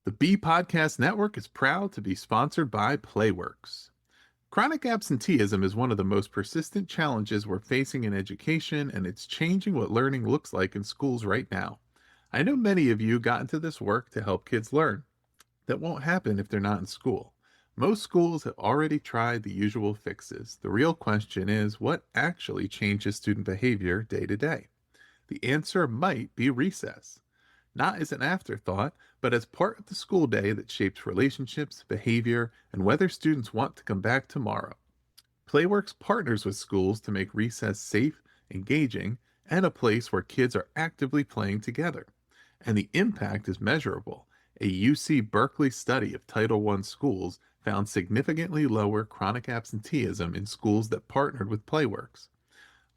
The B Podcast Network is proud to be sponsored by Playworks. Chronic absenteeism is one of the most persistent challenges we're facing in education, and it's changing what learning looks like in schools right now. I know many of you got into this work to help kids learn. That won't happen if they're not in school. Most schools have already tried the usual fixes. The real question is what actually changes student behavior day to day? The answer might be recess. Not as an afterthought, but as part of the school day that shapes relationships, behavior, and whether students want to come back tomorrow. Playworks partners with schools to make recess safe, engaging, and a place where kids are actively playing together. And the impact is measurable. A UC Berkeley study of Title I schools found significantly lower chronic absenteeism in schools that partnered with Playworks.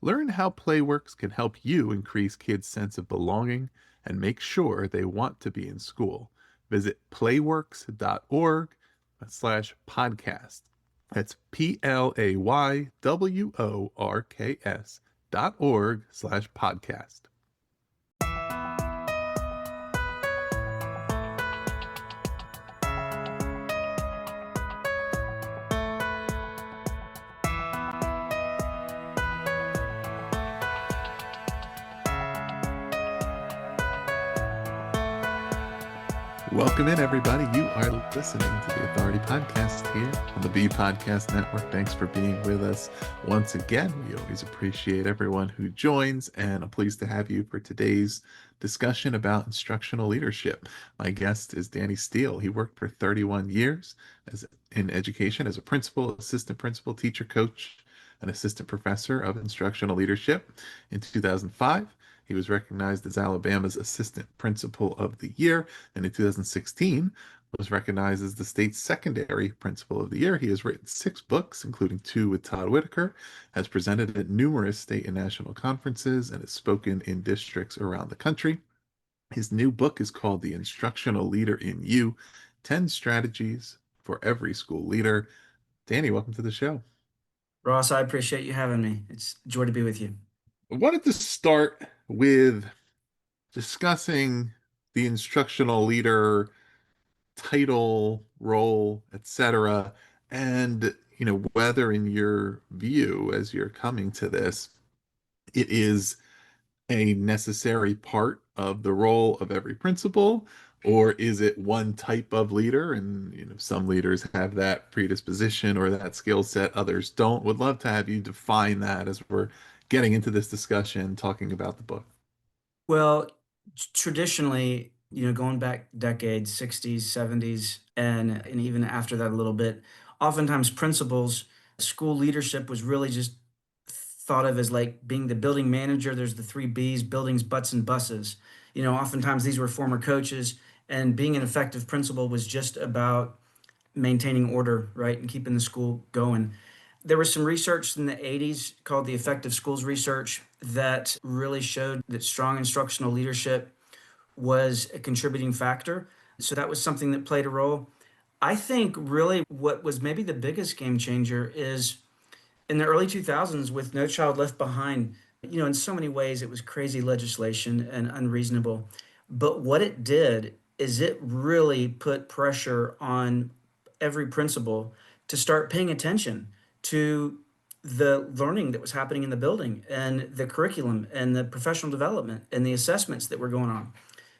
Learn how Playworks can help you increase kids' sense of belonging and make sure they want to be in school. Visit playworks.org/podcast. That's PLAYWORKS.org/podcast. Welcome in, everybody. You are listening to the Authority Podcast here on the B Podcast Network. Thanks for being with us once again. We always appreciate everyone who joins, and I'm pleased to have you for today's discussion about instructional leadership. My guest is Danny Steele. He worked for 31 years in education as a principal, assistant principal, teacher, coach, and assistant professor of instructional leadership. In 2005, he was recognized as Alabama's Assistant Principal of the Year, and in 2016 was recognized as the state's Secondary Principal of the Year. He has written 6 books, including 2 with Todd Whitaker, has presented at numerous state and national conferences, and has spoken in districts around the country. His new book is called The Instructional Leader in You, 10 Strategies for Every School Leader. Danny, welcome to the show. Ross, I appreciate you having me. It's a joy to be with you. I wanted to start with discussing the instructional leader title, role, etc., and whether in your view, as you're coming to this, it is a necessary part of the role of every principal, or is it one type of leader? And some leaders have that predisposition or that skill set, others don't. Would love to have you define that as we're getting into this discussion, talking about the book. Well, traditionally, going back decades, 60s, 70s, and even after that a little bit, oftentimes principals, school leadership was really just thought of as like being the building manager. There's the 3 B's: buildings, butts, and buses. Oftentimes these were former coaches, and being an effective principal was just about maintaining order, right, and keeping the school going. There was some research in the 80s called the Effective Schools Research that really showed that strong instructional leadership was a contributing factor. So that was something that played a role. I think really what was maybe the biggest game changer is in the early 2000s with No Child Left Behind. In so many ways it was crazy legislation and unreasonable. But what it did is it really put pressure on every principal to start paying attention to the learning that was happening in the building and the curriculum and the professional development and the assessments that were going on.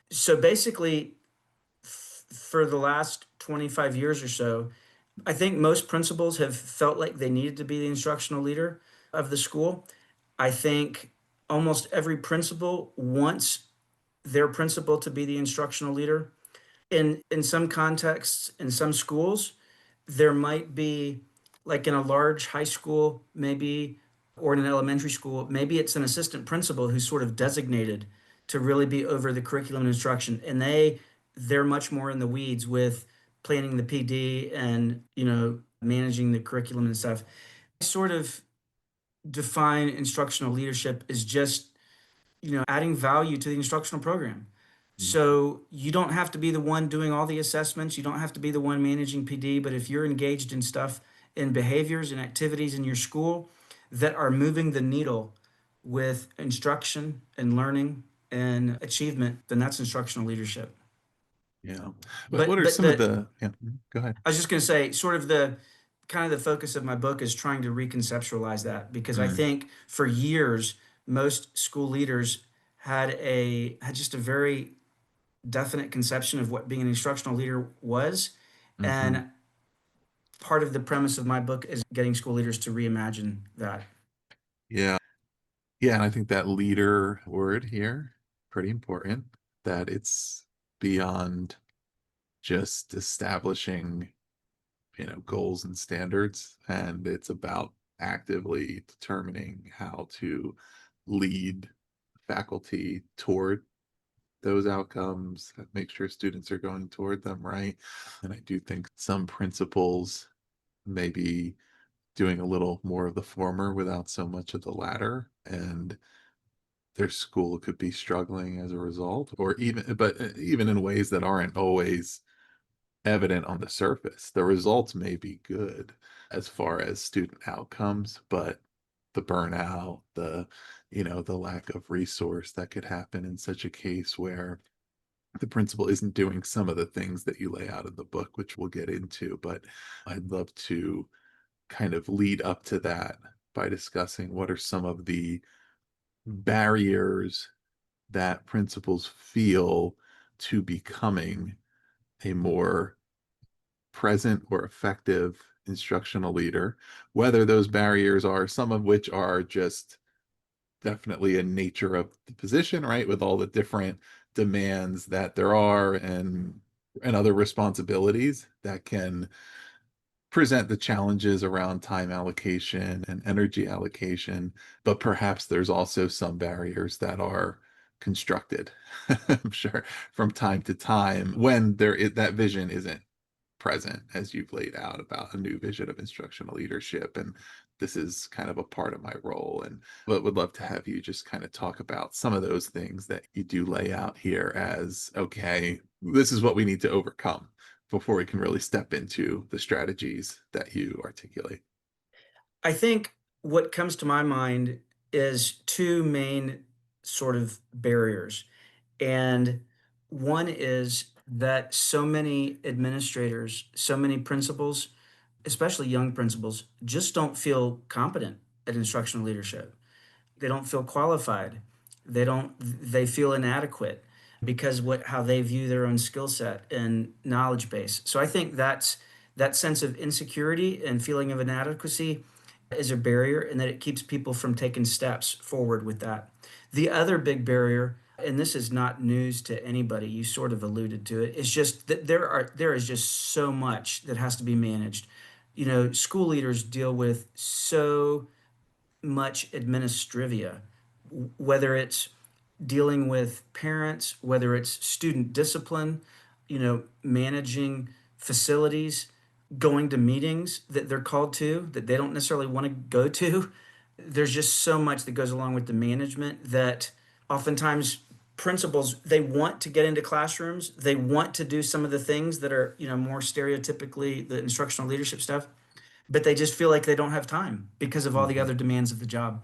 So basically, for the last 25 years or so, I think most principals have felt like they needed to be the instructional leader of the school. I think almost every principal wants their principal to be the instructional leader. In some contexts, in some schools, there might be, like in a large high school, maybe, or in an elementary school, maybe it's an assistant principal who's sort of designated to really be over the curriculum and instruction. And they're much more in the weeds with planning the PD and, managing the curriculum and stuff. I sort of define instructional leadership as just, adding value to the instructional program. So you don't have to be the one doing all the assessments. You don't have to be the one managing PD, but if you're engaged in stuff, in behaviors and activities in your school that are moving the needle with instruction and learning and achievement, then that's instructional leadership. Yeah. But what But are but some of the the, yeah, go ahead. I was just going to say, sort of the kind of the focus of my book is trying to reconceptualize that, because I Mm, think for years most school leaders had just a very definite conception of what being an instructional leader was. mhm. And part of the premise of my book is getting school leaders to reimagine that. Yeah. Yeah, and I think that leader word here, pretty important, that it's beyond just establishing, goals and standards, and it's about actively determining how to lead faculty toward those outcomes, make sure students are going toward them, right? And I do think some principals maybe doing a little more of the former without so much of the latter, and their school could be struggling as a result, or even in ways that aren't always evident on the surface. The results may be good as far as student outcomes, but the burnout, the lack of resource that could happen in such a case where the principal isn't doing some of the things that you lay out in the book, which we'll get into. But I'd love to kind of lead up to that by discussing what are some of the barriers that principals feel to becoming a more present or effective instructional leader, whether those barriers are some of which are just definitely a nature of the position, right? With all the different demands that there are, and other responsibilities that can present the challenges around time allocation and energy allocation, but perhaps there's also some barriers that are constructed, I'm sure, from time to time when that vision isn't present, as you've laid out about a new vision of instructional leadership. And this is kind of a part of my role. And but would love to have you just kind of talk about some of those things that you do lay out here as, okay, this is what we need to overcome before we can really step into the strategies that you articulate. I think what comes to my mind is two main sort of barriers. And one is that so many administrators, so many principals, especially young principals, just don't feel competent at instructional leadership. They don't feel qualified. They feel inadequate because what how they view their own skill set and knowledge base. So I think that sense of insecurity and feeling of inadequacy is a barrier, and that it keeps people from taking steps forward with that. The other big barrier, and this is not news to anybody, you sort of alluded to it, is just that there is just so much that has to be managed. School leaders deal with so much administrivia, whether it's dealing with parents, whether it's student discipline, managing facilities, going to meetings that they're called to that they don't necessarily want to go to. There's just so much that goes along with the management that oftentimes principals, they want to get into classrooms, they want to do some of the things that are, more stereotypically the instructional leadership stuff, but they just feel like they don't have time because of all the Mhm. other demands of the job.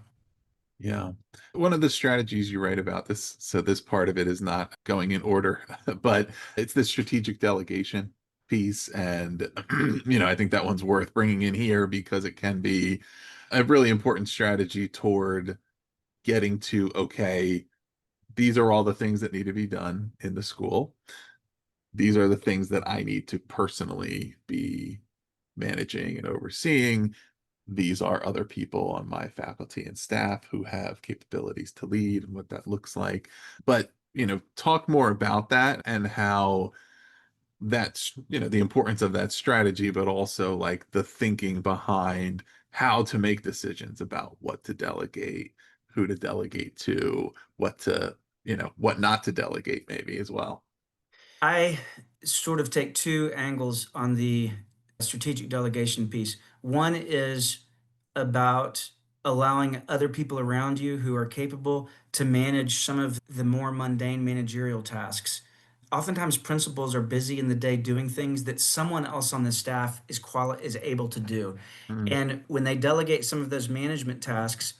Yeah. One of the strategies you write about this, so this part of it is not going in order, but it's the strategic delegation piece. And, I think that one's worth bringing in here because it can be a really important strategy toward getting to, okay, these are all the things that need to be done in the school. These are the things that I need to personally be managing and overseeing. These are other people on my faculty and staff who have capabilities to lead and what that looks like. But, talk more about that and how that's, the importance of that strategy, but also like the thinking behind how to make decisions about what to delegate, who to delegate to, what not to delegate maybe as well. I sort of take two angles on the strategic delegation piece. One is about allowing other people around you who are capable to manage some of the more mundane managerial tasks. Oftentimes, principals are busy in the day doing things that someone else on the staff is able to do. Mm, And when they delegate some of those management tasks,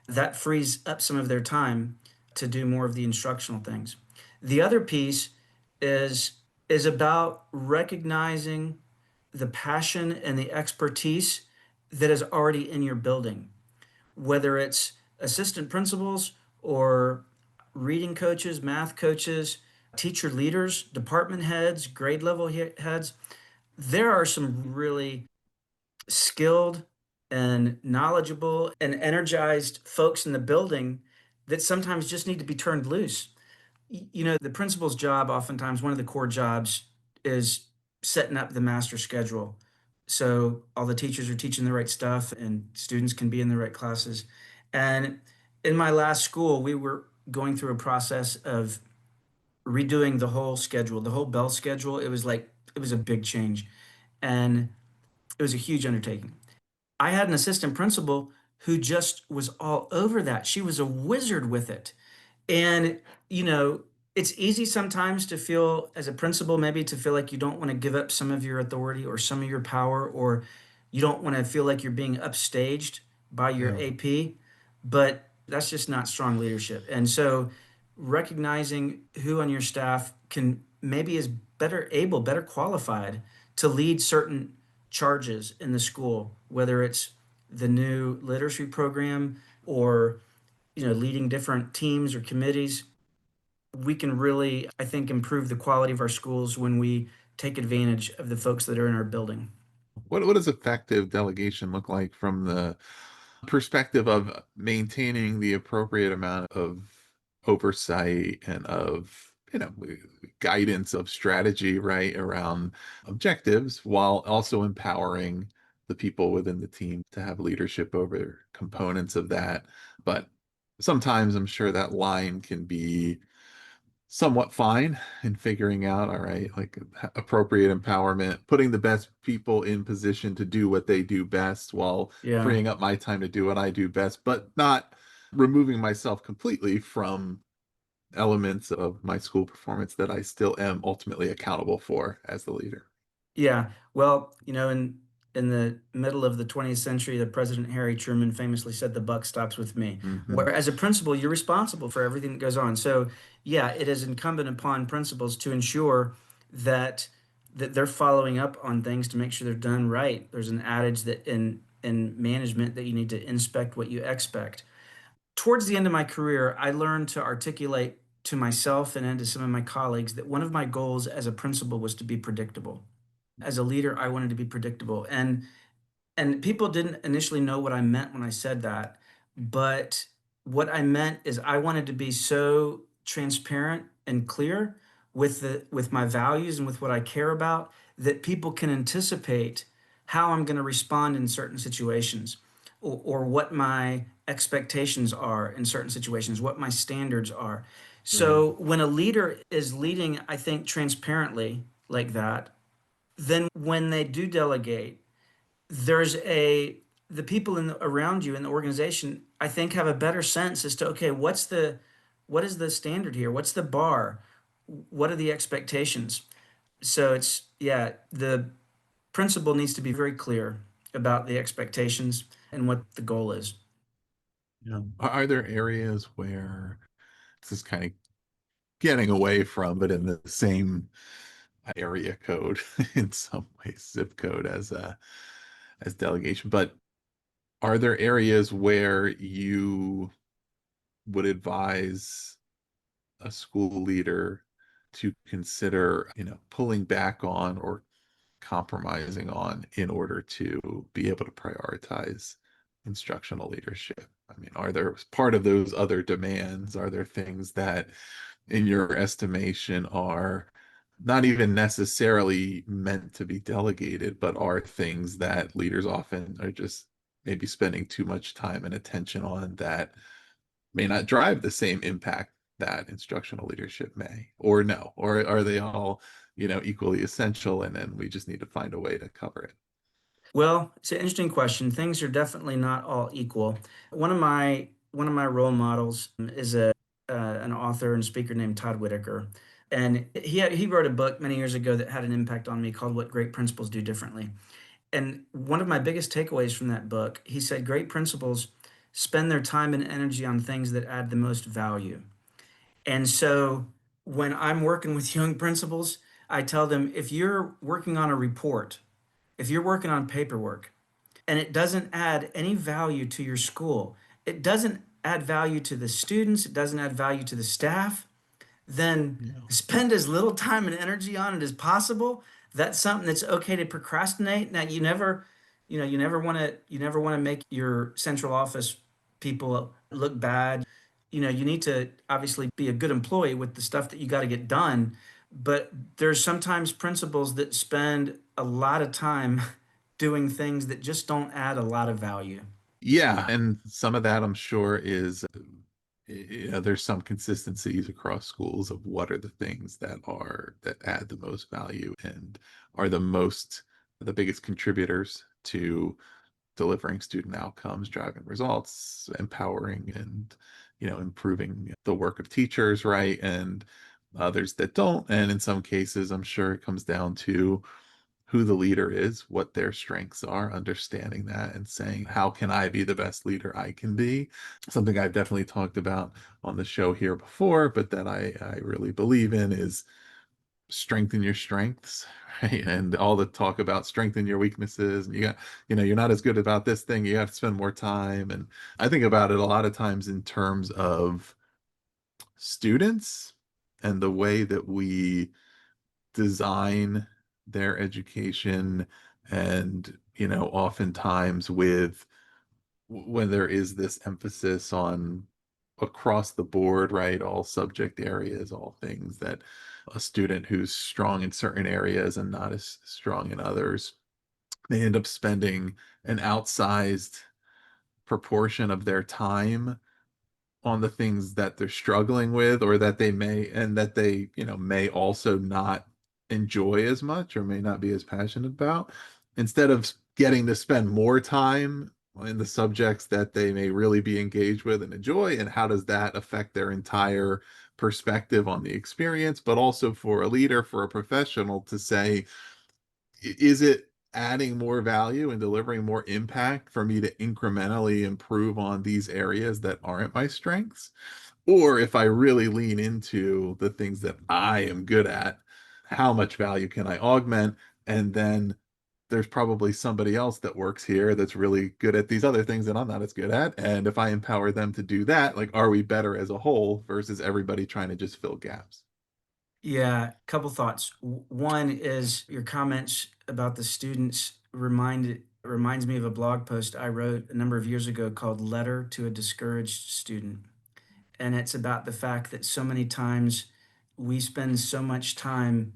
that frees up some of their time to do more of the instructional things. The other piece is is about recognizing the passion and the expertise that is already in your building, whether it's assistant principals or reading coaches, math coaches, teacher leaders, department heads, grade level heads. There are some really skilled and knowledgeable and energized folks in the building that sometimes just need to be turned loose. The principal's job, oftentimes, one of the core jobs is setting up the master schedule. So all the teachers are teaching the right stuff and students can be in the right classes. And in my last school, we were going through a process of redoing the whole schedule, the whole bell schedule. It was a big change and it was a huge undertaking. I had an assistant principal who just was all over that. She was a wizard with it. And, you know, it's easy sometimes to feel as a principal, maybe to feel like you don't want to give up some of your authority or some of your power, or you don't want to feel like you're being upstaged by your Yeah. AP, but that's just not strong leadership. And so recognizing who on your staff can maybe is better able, better qualified to lead certain charges in the school, whether it's the new literacy program or leading different teams or committees. We can really, I think, improve the quality of our schools when we take advantage of the folks that are in our building. What does effective delegation look like from the perspective of maintaining the appropriate amount of oversight and of, guidance of strategy, right, around objectives while also empowering the people within the team to have leadership over components of that. But sometimes I'm sure that line can be somewhat fine in figuring out, all right, like appropriate empowerment, putting the best people in position to do what they do best while Yeah. freeing up my time to do what I do best, but not removing myself completely from elements of my school performance that I still am ultimately accountable for as the leader. Yeah. Well, in the middle of the 20th century, the President Harry Truman famously said, "The buck stops with me." Hmm. Where as a principal, you're responsible for everything that goes on. So, yeah, it is incumbent upon principals to ensure that they're following up on things to make sure they're done right. There's an adage that in management that you need to inspect what you expect. Towards the end of my career, I learned to articulate to myself and then to some of my colleagues that one of my goals as a principal was to be predictable. As a leader, I wanted to be predictable. And people didn't initially know what I meant when I said that, but what I meant is I wanted to be so transparent and clear with my values and with what I care about that people can anticipate how I'm going to respond in certain situations or what my expectations are in certain situations, what my standards are. Right. So when a leader is leading, I think transparently like that, then when they do delegate, there's a the people around you in the organization, I think, have a better sense as to, okay, what is the standard here? What's the bar? What are the expectations? So it's, yeah, the principal needs to be very clear about the expectations and what the goal is. Yeah. Are there areas where this is kind of getting away from, but in the same area code in some ways, zip code as delegation, but are there areas where you would advise a school leader to consider, pulling back on or compromising on in order to be able to prioritize instructional leadership? I mean, are there part of those other demands? Are there things that, in your estimation, are not even necessarily meant to be delegated, but are things that leaders often are just maybe spending too much time and attention on that may not drive the same impact that instructional leadership may, or no, or are they all, equally essential and then we just need to find a way to cover it? Well, it's an interesting question. Things are definitely not all equal. One of my role models is an author and speaker named Todd Whitaker, and he wrote a book many years ago that had an impact on me called "What Great Principals Do Differently." And one of my biggest takeaways from that book, he said, great principals spend their time and energy on things that add the most value. And so when I'm working with young principals, I tell them, if you're working on a report, if you're working on paperwork, and it doesn't add any value to your school, it doesn't add value to the students, it doesn't add value to the staff, then Yeah. spend as little time and energy on it as possible. That's something that's okay to procrastinate. Now, you never want to make your central office people look bad. You need to obviously be a good employee with the stuff that you got to get done. But there's sometimes principals that spend a lot of time doing things that just don't add a lot of value. Yeah, and some of that I'm sure is there's some consistencies across schools of what are the things that add the most value and are the biggest contributors to delivering student outcomes, driving results, empowering and improving the work of teachers, right? And others that don't. And in some cases, I'm sure it comes down to who the leader is, what their strengths are, understanding that and saying, how can I be the best leader I can be? Something I've definitely talked about on the show here before, but that I really believe in is strengthen your strengths, right? And all the talk about strengthen your weaknesses. And you're not as good about this thing, you have to spend more time. And I think about it a lot of times in terms of students and the way that we design their education and oftentimes when there is this emphasis on across the board, right, all subject areas, all things that a student who's strong in certain areas and not as strong in others, they end up spending an outsized proportion of their time on the things that they're struggling with or that they may also not enjoy as much or may not be as passionate about, instead of getting to spend more time in the subjects that they may really be engaged with and enjoy. And how does that affect their entire perspective on the experience, but also for a leader, for a professional to say, is it adding more value and delivering more impact for me to incrementally improve on these areas that aren't my strengths? Or if I really lean into the things that I am good at, how much value can I augment? And then there's probably somebody else that works here that's really good at these other things that I'm not as good at. And if I empower them to do that, like, are we better as a whole versus everybody trying to just fill gaps? Yeah, couple thoughts. One is your comments about the students reminds me of a blog post I wrote a number of years ago called Letter to a Discouraged Student. And it's about the fact that so many times we spend so much time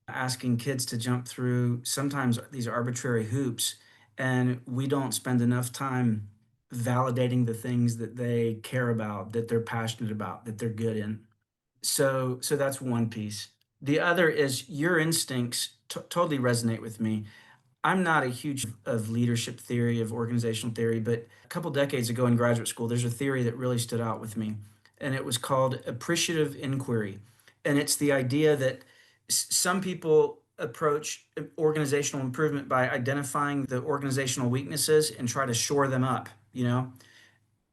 asking kids to jump through sometimes these arbitrary hoops, and we don't spend enough time validating the things that they care about, that they're passionate about, that they're good in. So that's one piece. The other is your instincts totally resonate with me. I'm not a huge of leadership theory, of organizational theory, but a couple decades ago in graduate school, there's a theory that really stood out with me, and it was called appreciative inquiry. And it's the idea that some people approach organizational improvement by identifying the organizational weaknesses and try to shore them up,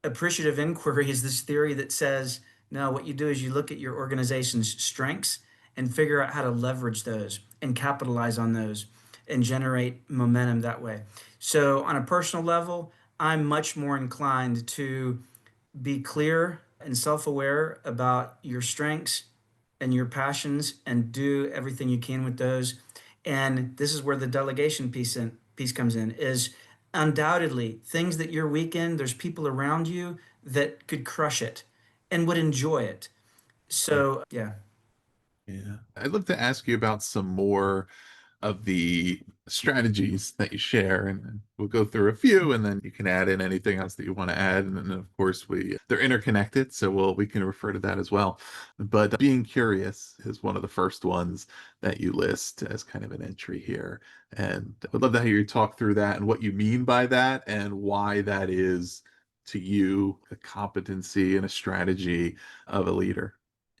appreciative inquiry is this theory that says, no, what you do is you look at your organization's strengths and figure out how to leverage those and capitalize on those and generate momentum that way. So, on a personal level, I'm much more inclined to be clear and self aware about your strengths and your passions and do everything you can with those. And this is where the delegation piece comes in is undoubtedly things that you're weak in, there's people around you that could crush it and would enjoy it. So, yeah. Yeah. I'd love to ask you about some more of the strategies that you share, and we'll go through a few, and then you can add in anything else that you want to add. And then, of course, they're interconnected, so we can refer to that as well. But being curious is one of the first ones that you list as kind of an entry here, and I would love to hear you talk through that and what you mean by that, and why that is to you a competency and a strategy of a leader.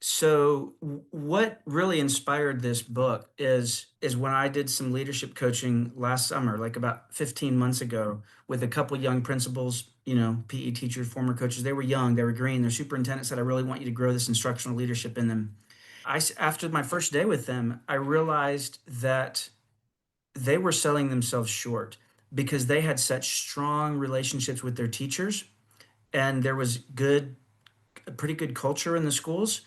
So what really inspired this book is when I did some leadership coaching last summer, like about 15 months ago, with a couple young principals, PE teachers, former coaches. They were young, they were green. Their superintendent said, I really want you to grow this instructional leadership in them. After my first day with them, I realized that they were selling themselves short because they had such strong relationships with their teachers, and there was a pretty good culture in the schools.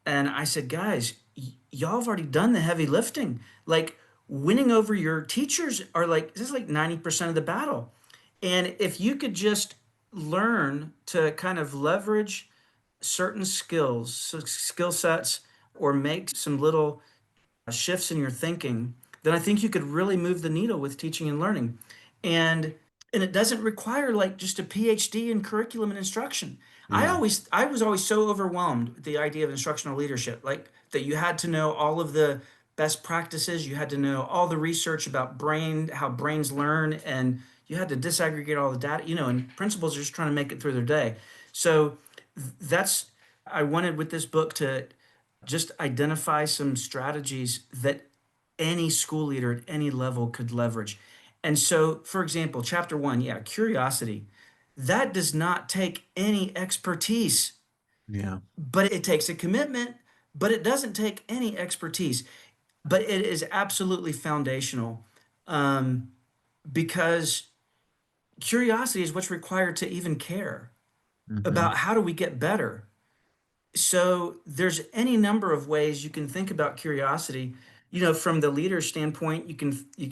And I said, guys, y'all have already done the heavy lifting. Like, winning over your teachers are like, this is like 90% of the battle. And if you could just learn to kind of leverage certain skills, so skill sets, or make some little shifts in your thinking, then I think you could really move the needle with teaching and learning. And and it doesn't require like just a PhD in curriculum and instruction. Yeah. I was always so overwhelmed with the idea of instructional leadership, like that you had to know all of the best practices, you had to know all the research about how brains learn, and you had to disaggregate all the data, and principals are just trying to make it through their day. So that's I wanted with this book to just identify some strategies that any school leader at any level could leverage. And so, for example, chapter one, yeah, curiosity. That does not take any expertise, Yeah. but it takes a commitment, but it doesn't take any expertise. But it is absolutely foundational, um, because curiosity is what's required to even care Hmm. about how do we get better. So there's any number of ways you can think about curiosity. From the leader standpoint,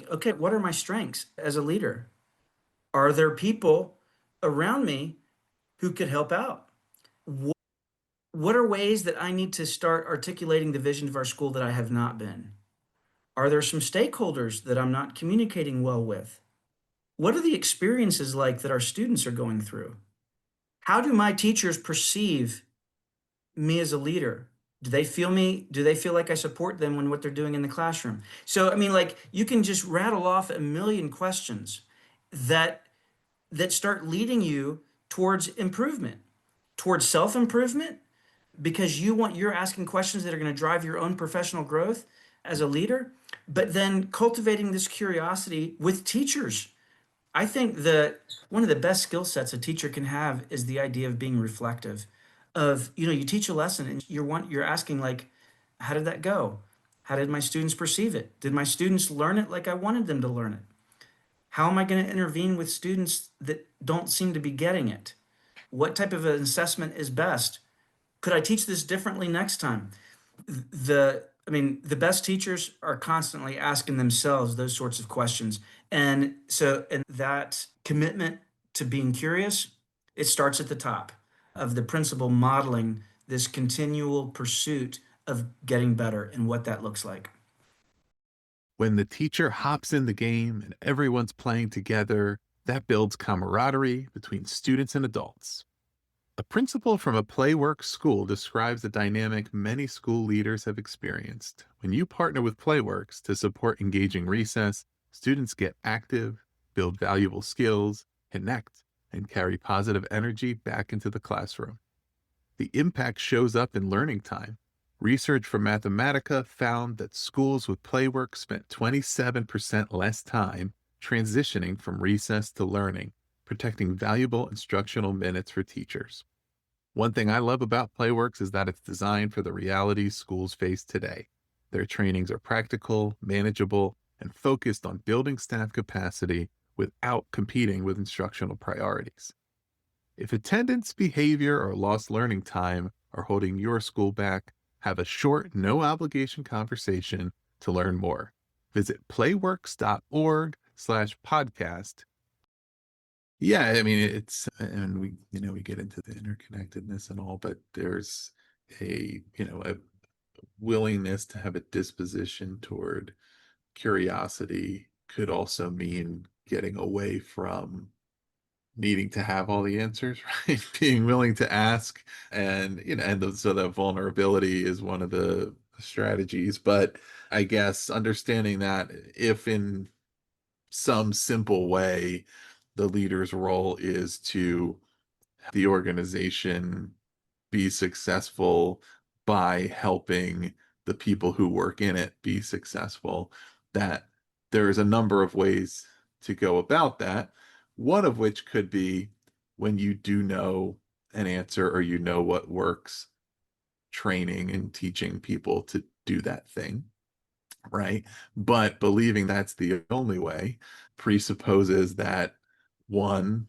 okay, what are my strengths as a leader? Are there people around me who could help out? What, what are ways that I need to start articulating the vision of our school that I have not been? Are there some stakeholders that I'm not communicating well with? What are the experiences like that our students are going through? How do my teachers perceive me as a leader? Do they feel me? Do they feel like I support them when what they're doing in the classroom? So, I mean, like, you can just rattle off a million questions that start leading you towards improvement, towards self-improvement, because you're asking questions that are going to drive your own professional growth as a leader, but then cultivating this curiosity with teachers. I think that one of the best skill sets a teacher can have is the idea of being reflective. Of, you teach a lesson and you're asking, like, how did that go? How did my students perceive it? Did my students learn it like I wanted them to learn it? How am I going to intervene with students that don't seem to be getting it? What type of an assessment is best? Could I teach this differently next time? The best teachers are constantly asking themselves those sorts of questions. And that commitment to being curious, it starts at the top of the principal modeling this continual pursuit of getting better and what that looks like. When the teacher hops in the game and everyone's playing together, that builds camaraderie between students and adults. A principal from a Playworks school describes a dynamic many school leaders have experienced. When you partner with Playworks to support engaging recess, students get active, build valuable skills, connect, and carry positive energy back into the classroom. The impact shows up in learning time. Research from Mathematica found that schools with Playwork spent 27% less time transitioning from recess to learning, protecting valuable instructional minutes for teachers. One thing I love about Playworks is that it's designed for the realities schools face today. Their trainings are practical, manageable, and focused on building staff capacity without competing with instructional priorities. If attendance, behavior, or lost learning time are holding your school back, have a short, no obligation conversation to learn more. Visit playworks.org/podcast. Yeah, I mean, and we get into the interconnectedness and all, but there's a willingness to have a disposition toward curiosity could also mean getting away from needing to have all the answers, right? Being willing to ask, and so that vulnerability is one of the strategies. But I guess understanding that if in some simple way the leader's role is to the organization be successful by helping the people who work in it be successful, that there's a number of ways to go about that. One of which could be when you do know an answer or you know what works, training and teaching people to do that thing, right? But believing that's the only way presupposes that one,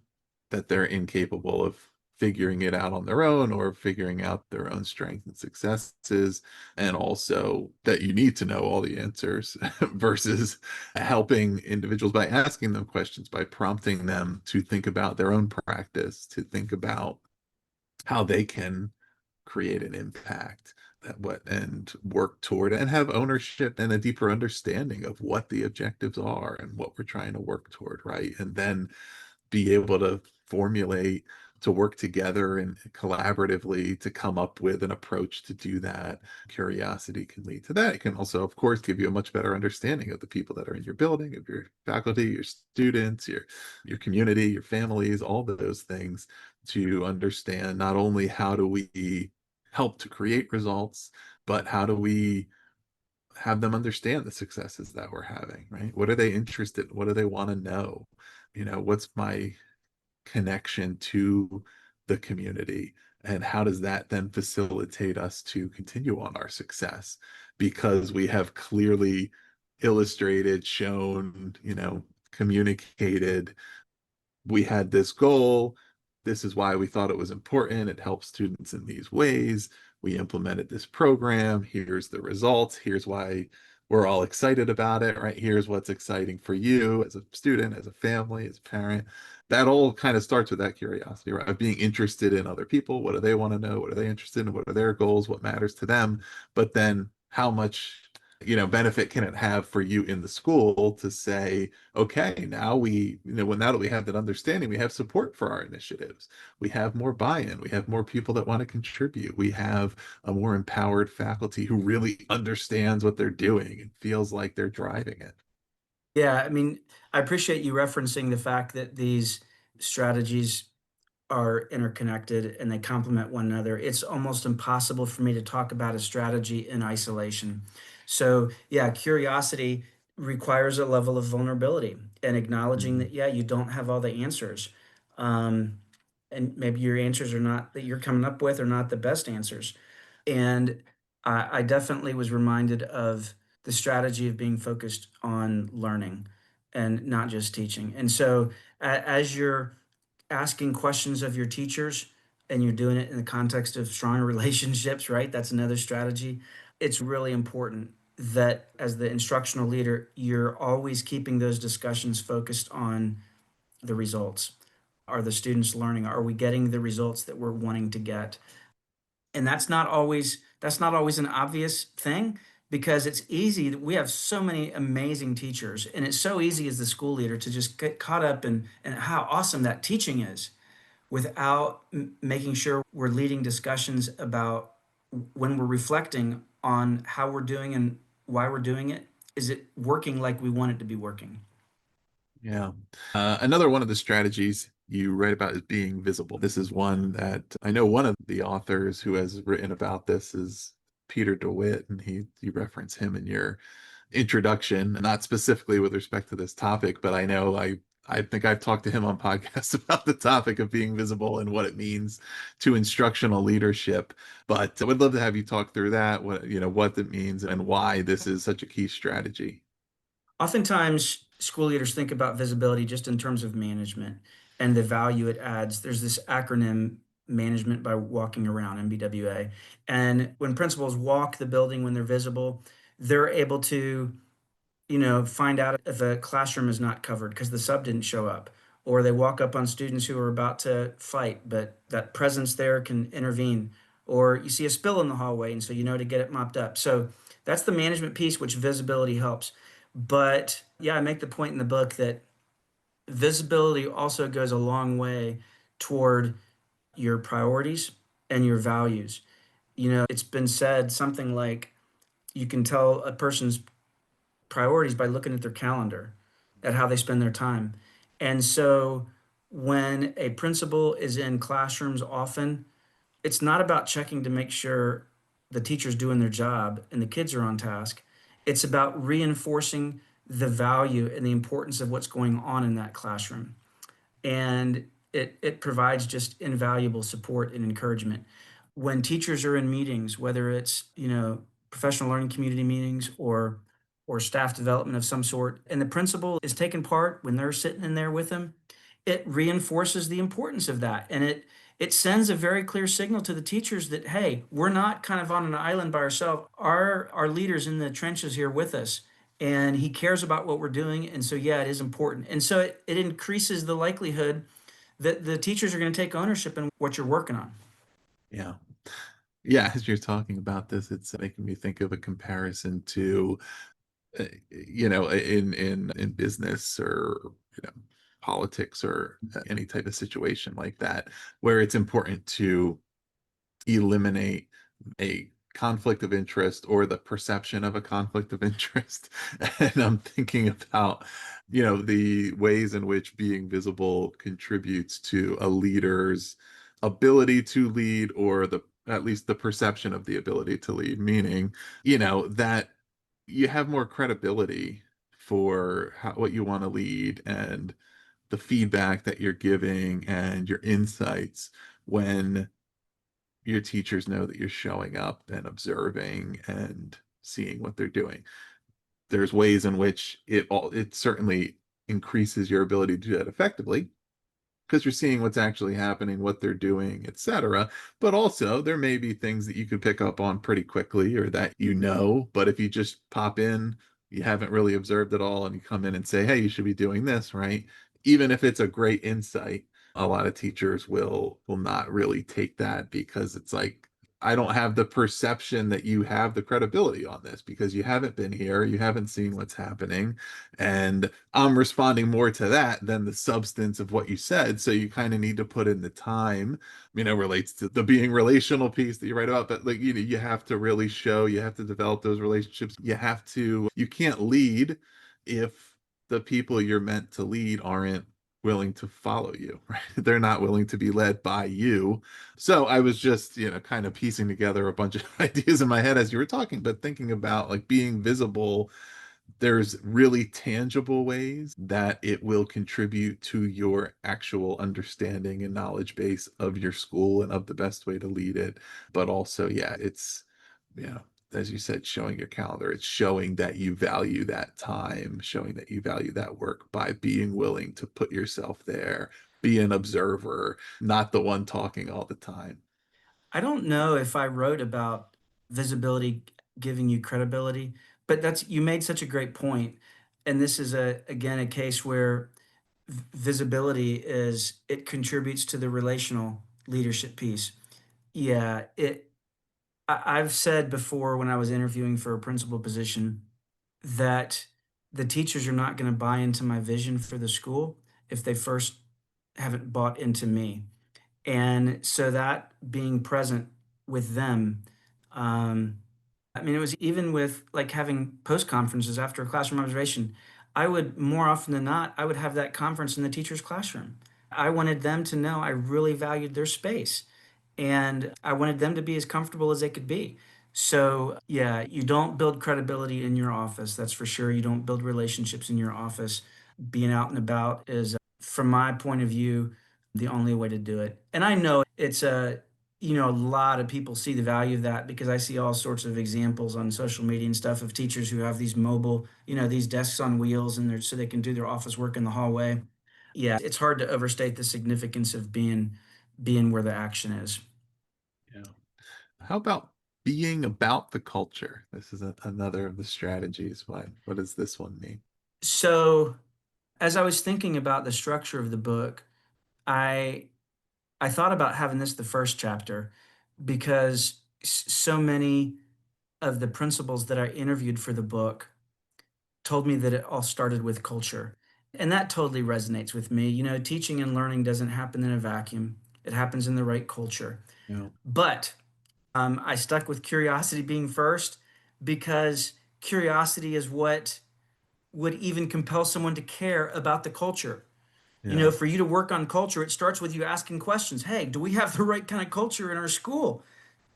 that they're incapable of figuring it out on their own or figuring out their own strengths and successes, and also that you need to know all the answers versus helping individuals by asking them questions, by prompting them to think about their own practice, to think about how they can create an impact that what and work toward and have ownership and a deeper understanding of what the objectives are and what we're trying to work toward, right? And then be able to formulate, to work together and collaboratively to come up with an approach to do that. Curiosity can lead to that. It can also, of course, give you a much better understanding of the people that are in your building, of your faculty, your students, your community, your families, all of those things, to understand not only how do we help to create results, but how do we have them understand the successes that we're having, right? What are they interested in? What do they want to know? What's my connection to the community? And how does that then facilitate us to continue on our success? Because we have clearly illustrated, shown, communicated, we had this goal. This is why we thought it was important. It helps students in these ways. We implemented this program. Here's the results. Here's why we're all excited about it, right? Here's what's exciting for you as a student, as a family, as a parent. That all kind of starts with that curiosity, right? Of being interested in other people. What do they want to know? What are they interested in? What are their goals? What matters to them? But then how much, benefit can it have for you in the school to say, okay, now now that we have that understanding, we have support for our initiatives. We have more buy-in. We have more people that want to contribute. We have a more empowered faculty who really understands what they're doing and feels like they're driving it. Yeah, I mean, I appreciate you referencing the fact that these strategies are interconnected and they complement one another. It's almost impossible for me to talk about a strategy in isolation. So, yeah, curiosity requires a level of vulnerability and acknowledging Mhm. that, yeah, you don't have all the answers. Um, and maybe your answers are not that you're coming up with are not the best answers. And I definitely was reminded of the strategy of being focused on learning and not just teaching. And so, as you're asking questions of your teachers and you're doing it in the context of strong relationships, right? That's another strategy. It's really important that as the instructional leader, you're always keeping those discussions focused on the results. Are the students learning? Are we getting the results that we're wanting to get? And that's not always an obvious thing because it's easy. We have so many amazing teachers, and it's so easy as the school leader to just get caught up in how awesome that teaching is without making sure we're leading discussions about when we're reflecting on how we're doing and why we're doing it. Is it working like we want it to be working? Yeah. Another one of the strategies you write about is being visible. This is one that I know one of the authors who has written about this is Peter DeWitt, and you reference him in your introduction, not specifically with respect to this topic, but I know I think I've talked to him on podcasts about the topic of being visible and what it means to instructional leadership. But I would love to have you talk through that, what it means and why this is such a key strategy. Oftentimes, school leaders think about visibility just in terms of management and the value it adds. There's this acronym, management by walking around, MBWA. And when principals walk the building when they're visible, they're able to, find out if a classroom is not covered because the sub didn't show up, or they walk up on students who are about to fight, but that presence there can intervene, or you see a spill in the hallway, and so you know to get it mopped up. So that's the management piece, which visibility helps. But yeah, I make the point in the book that visibility also goes a long way toward your priorities and your values. It's been said something like you can tell a person's priorities by looking at their calendar, at how they spend their time. And so when a principal is in classrooms often, it's not about checking to make sure the teacher's doing their job and the kids are on task. It's about reinforcing the value and the importance of what's going on in that classroom. And it provides just invaluable support and encouragement. when teachers are in meetings, whether it's, professional learning community meetings or staff development of some sort, and the principal is taking part when they're sitting in there with them, it reinforces the importance of that. And it sends a very clear signal to the teachers that, hey, we're not kind of on an island by ourselves. Our leader's in the trenches here with us. And he cares about what we're doing. And so yeah, it is important. And so it increases the likelihood that the teachers are going to take ownership in what you're working on. Yeah. Yeah, as you're talking about this, it's making me think of a comparison to, in business or politics or any type of situation like that, where it's important to eliminate a conflict of interest or the perception of a conflict of interest. And I'm thinking about, the ways in which being visible contributes to a leader's ability to lead, or the at least the perception of the ability to lead, meaning, that you have more credibility for what you want to lead, and the feedback that you're giving and your insights, when your teachers know that you're showing up and observing and seeing what they're doing. There's ways in which it certainly increases your ability to do that effectively, because you're seeing what's actually happening, what they're doing, etc. But also, there may be things that you could pick up on pretty quickly, or that but if you just pop in, you haven't really observed it all, and you come in and say, "Hey, you should be doing this," right? Even if it's a great insight, a lot of teachers will not really take that, because it's like, I don't have the perception that you have the credibility on this, because you haven't been here, you haven't seen what's happening, and I'm responding more to that than the substance of what you said. So you kind of need to put in the time, relates to the being relational piece that you write about. But like, you have to really show, you have to develop those relationships. You can't lead if the people you're meant to lead aren't willing to follow you, right? They're not willing to be led by you. So I was just, kind of piecing together a bunch of ideas in my head as you were talking, but thinking about like being visible, there's really tangible ways that it will contribute to your actual understanding and knowledge base of your school and of the best way to lead it. But also, yeah, yeah, as you said, showing your calendar, it's showing that you value that time, showing that you value that work by being willing to put yourself there, be an observer, not the one talking all the time. I don't know if I wrote about visibility giving you credibility, but you made such a great point. And this is again a case where visibility it contributes to the relational leadership piece. Yeah, I've said before when I was interviewing for a principal position that the teachers are not going to buy into my vision for the school if they first haven't bought into me. And so that being present with them, I mean, it was even with like having post conferences after a classroom observation. I would more often than not, I would have that conference in the teacher's classroom. I wanted them to know I really valued their space and I wanted them to be as comfortable as they could be. So, yeah, you don't build credibility in your office. That's for sure. You don't build relationships in your office. Being out and about is, from my point of view, the only way to do it. And I know it's a lot of people see the value of that because I see all sorts of examples on social media and stuff of teachers who have these mobile, these desks on wheels and they're so they can do their office work in the hallway. Yeah, it's hard to overstate the significance of being where the action is. Yeah. How about being about the culture? This is another of the strategies. What does this one mean? So, as I was thinking about the structure of the book, I I thought about having this the first chapter because so many of the principals that I interviewed for the book told me that it all started with culture. And that totally resonates with me. Teaching and learning doesn't happen in a vacuum. It happens in the right culture. Yeah. But I stuck with curiosity being first because curiosity is what would even compel someone to care about the culture. Yeah. For you to work on culture, it starts with you asking questions. Hey, do we have the right kind of culture in our school?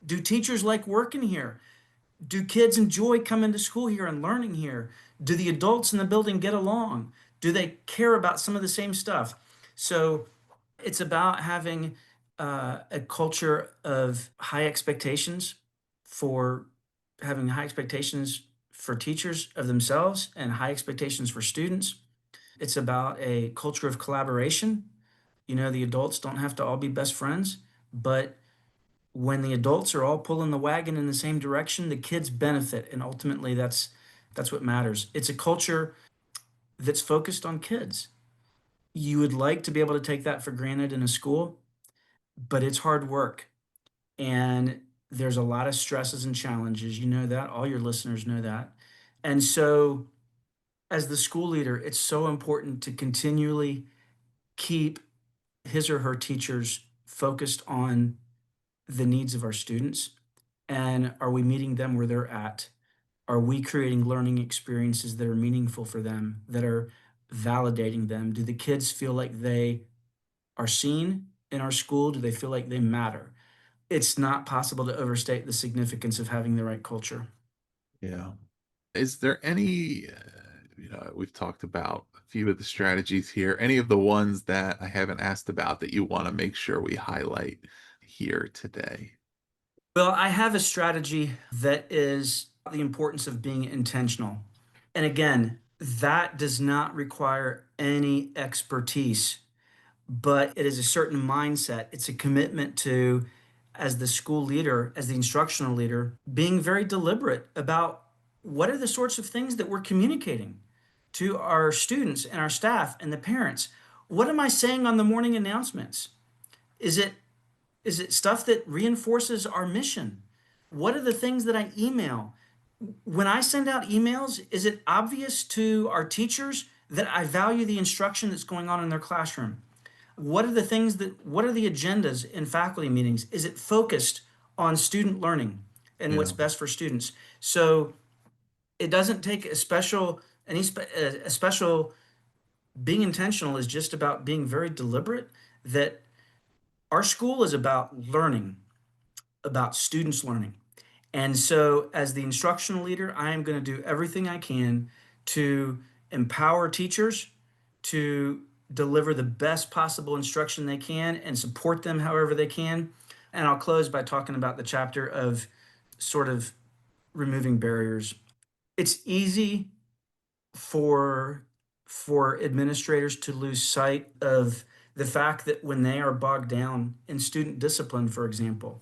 Do teachers like working here? Do kids enjoy coming to school here and learning here? Do the adults in the building get along? Do they care about some of the same stuff? So it's about having a culture of high expectations for having high expectations for teachers of themselves and high expectations for students. It's about a culture of collaboration. The adults don't have to all be best friends, but when the adults are all pulling the wagon in the same direction, the kids benefit, and ultimately that's what matters. It's a culture that's focused on kids. You would like to be able to take that for granted in a school, but it's hard work. And there's a lot of stresses and challenges. You know that. All your listeners know that. And so, as the school leader, it's so important to continually keep his or her teachers focused on the needs of our students. And are we meeting them where they're at? Are we creating learning experiences that are meaningful for them, that are validating them? Do the kids feel like they are seen in our school? Do they feel like they matter? It's not possible to overstate the significance of having the right culture. Yeah. Is there any, we've talked about a few of the strategies here, any of the ones that I haven't asked about that you want to make sure we highlight here today? Well, I have a strategy that is the importance of being intentional. And again, that does not require any expertise, but it is a certain mindset. It's a commitment to, as the school leader, as the instructional leader, being very deliberate about what are the sorts of things that we're communicating to our students and our staff and the parents. What am I saying on the morning announcements? Is it is it stuff that reinforces our mission? What are the things that I email? When I send out emails, is it obvious to our teachers that I value the instruction that's going on in their classroom? What are the agendas in faculty meetings? Is it focused on student learning and what's Yeah. best for students? So it doesn't take a special. Being intentional is just about being very deliberate that our school is about learning, about students learning. And so, as the instructional leader, I am going to do everything I can to empower teachers to deliver the best possible instruction they can and support them however they can. And I'll close by talking about the chapter of sort of removing barriers. It's easy for administrators to lose sight of the fact that when they are bogged down in student discipline, for example,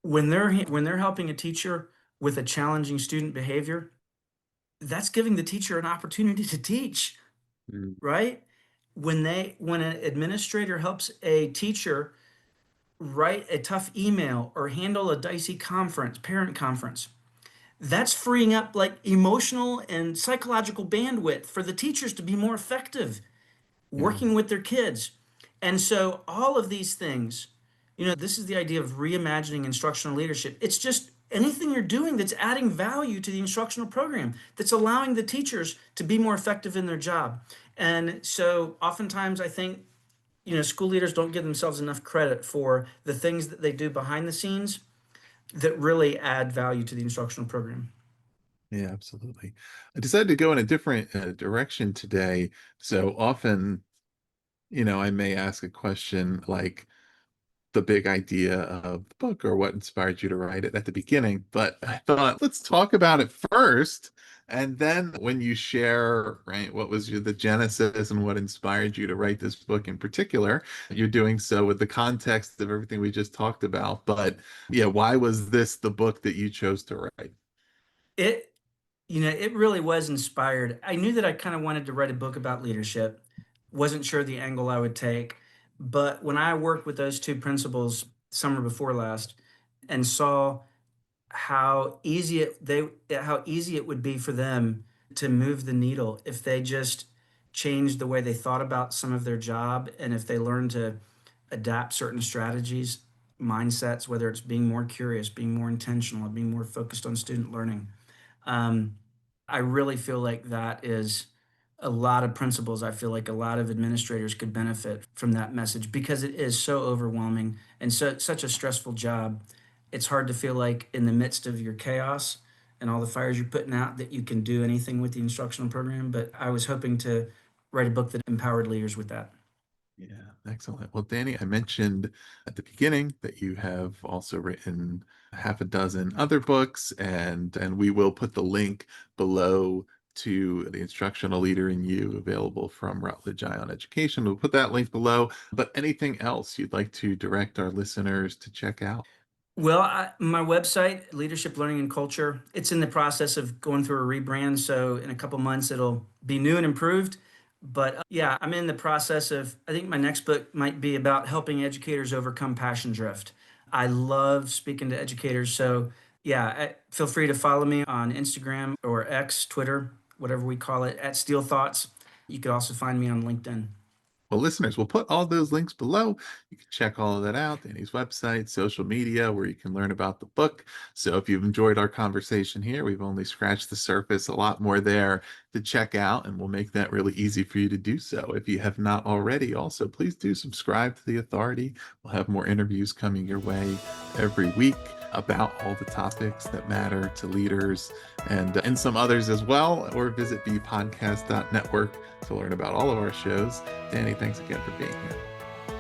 when they're helping a teacher with a challenging student behavior, that's giving the teacher an opportunity to teach, Mm, right? When an administrator helps a teacher write a tough email or handle a dicey parent conference, that's freeing up like emotional and psychological bandwidth for the teachers to be more effective yeah. working with their kids. And so all of these things, this is the idea of reimagining instructional leadership. It's just anything you're doing that's adding value to the instructional program, that's allowing the teachers to be more effective in their job. And so oftentimes I think, school leaders don't give themselves enough credit for the things that they do behind the scenes that really add value to the instructional program. Yeah, absolutely. I decided to go in a different direction today. So often, I may ask a question like the big idea of the book or what inspired you to write it at the beginning. But I thought, let's talk about it first. And then when you share, right, what was the genesis and what inspired you to write this book in particular, you're doing so with the context of everything we just talked about. But yeah, why was this the book that you chose to write? It it really was inspired. I knew that I kind of wanted to write a book about leadership. Wasn't sure the angle I would take, but when I worked with those two principals summer before last and saw how easy it would be for them to move the needle if they just changed the way they thought about some of their job and if they learned to adapt certain strategies, mindsets, whether it's being more curious, being more intentional, being more focused on student learning. Um, I really feel like that is a lot of principals. I feel like a lot of administrators could benefit from that message because it is so overwhelming and such a stressful job. It's hard to feel like in the midst of your chaos and all the fires you're putting out that you can do anything with the instructional program. But I was hoping to write a book that empowered leaders with that. Yeah, excellent. Well, Danny, I mentioned at the beginning that you have also written half a dozen other books, and we will put the link below to the Instructional Leader in You, available from Routledge Ion Education. We'll put that link below. But anything else you'd like to direct our listeners to check out? Well, my website, Leadership, Learning, and Culture, it's in the process of going through a rebrand. So in a couple months, it'll be new and improved. But yeah, I'm in the process of, I think my next book might be about helping educators overcome passion drift. I love speaking to educators. So yeah, feel free to follow me on Instagram or X, Twitter, whatever we call it, at Steele Thoughts. You could also find me on LinkedIn. Well, listeners, we'll put all those links below. You can check all of that out, Danny's website, social media, where you can learn about the book. So if you've enjoyed our conversation here, we've only scratched the surface, a lot more there to check out, and we'll make that really easy for you to do so. If you have not already, also, please do subscribe to The Authority. We'll have more interviews coming your way every week about all the topics that matter to leaders and some others as well, or visit bpodcast.network to learn about all of our shows. Danny, thanks again for being here.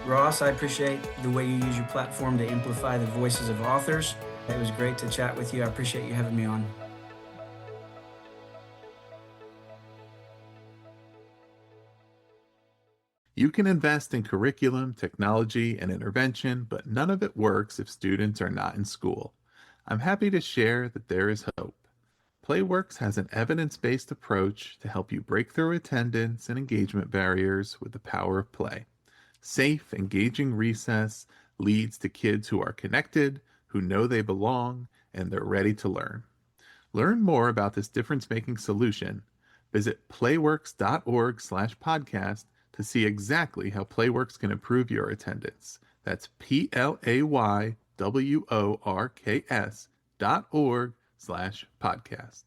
Ross, I appreciate the way you use your platform to amplify the voices of authors. It was great to chat with you. I appreciate you having me on. You can invest in curriculum, technology, and intervention, but none of it works if students are not in school. I'm happy to share that there is hope. Playworks has an evidence based approach to help you break through attendance and engagement barriers with the power of play. Safe, engaging recess leads to kids who are connected, who know they belong, and they're ready to learn. Learn more about this difference-making solution. Visit playworks.org/podcast to see exactly how Playworks can improve your attendance. That's PLAYWORKS.org/podcast.